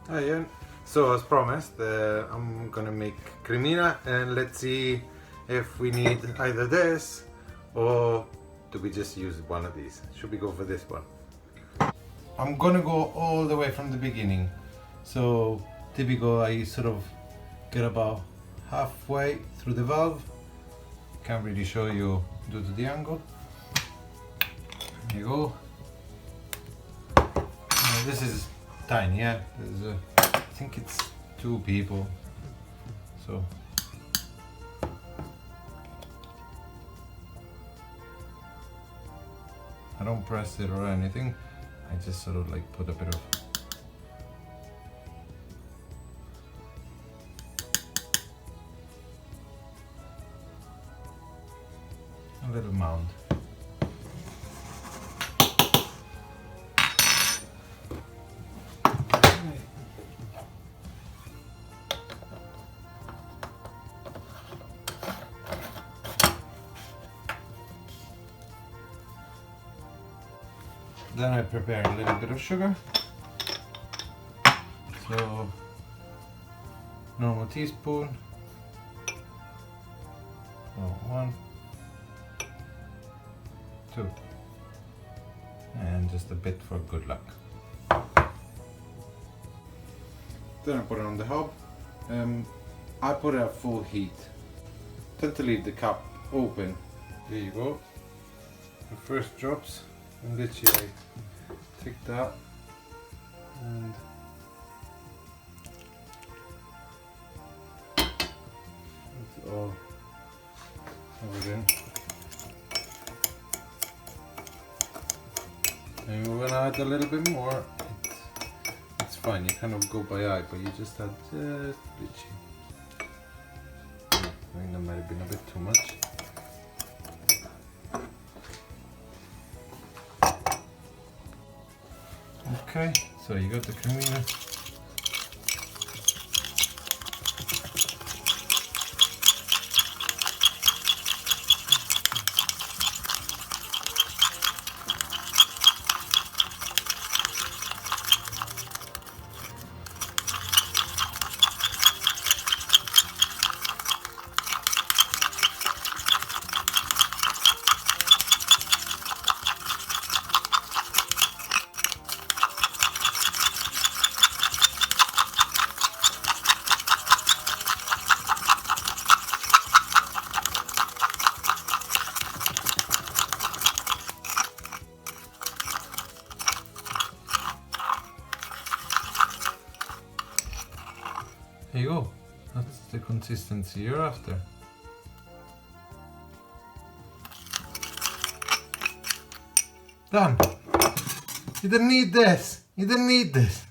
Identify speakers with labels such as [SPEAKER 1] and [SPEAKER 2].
[SPEAKER 1] Hi Ian. So as promised, I'm gonna make cremina and let's see if we need either this or do we just use one of these? Should we go for this one? I'm gonna go all the way from the beginning. So typical, I sort of get about halfway through the valve. Can't really show you due to the angle. There you go. This is tiny, yeah. I think it's 2 people. So I don't press it or anything. I just sort of like put a bit of a little mound. Then I prepare a little bit of sugar. So normal teaspoon. So 1, 2, and just a bit for good luck. Then I put it on the hob. I put it at full heat. Tend to leave the cap open. There you go. The first drops, and literally I take that and it's all over in. And we're gonna add a little bit more. It's fine, you kind of go by eye, but you just add just bleaching. I think that might have been a bit too much. Okay, so you got the cremina. Here you go, that's the consistency you're after. Done! You didn't need this! You didn't need this!